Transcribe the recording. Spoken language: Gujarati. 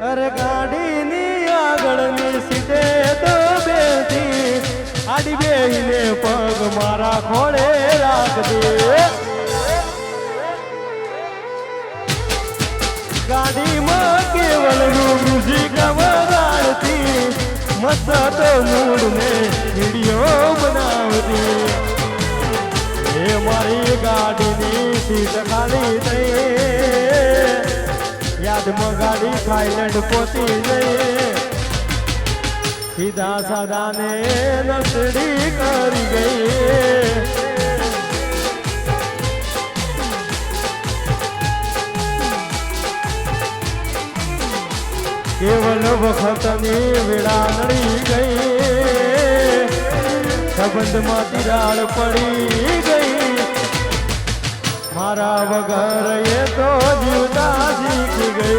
અરે ગાડીની આગળની સીટે તો બેઠી આડી બેહીને પગ મારા ખોળે રાખજે ગાડીમાં કેવલ મ્યુઝિક વગાડતી મસ્ત તો મૂડ ને વિડીયો બનાવતી એ મારી ગાડીની સીટ ખાલી થઈ યાદમાં ગાડી થાઈલેન્ડ પહોંચી જઈએ સીધા સાદા ને નસડી કરી ગઈ કેવલ વખતની વેળા નડી ગઈ સંબંધમાં તિરાડ પડી ગઈ મારા વગર એ તો જીવતા શીખી ગઈ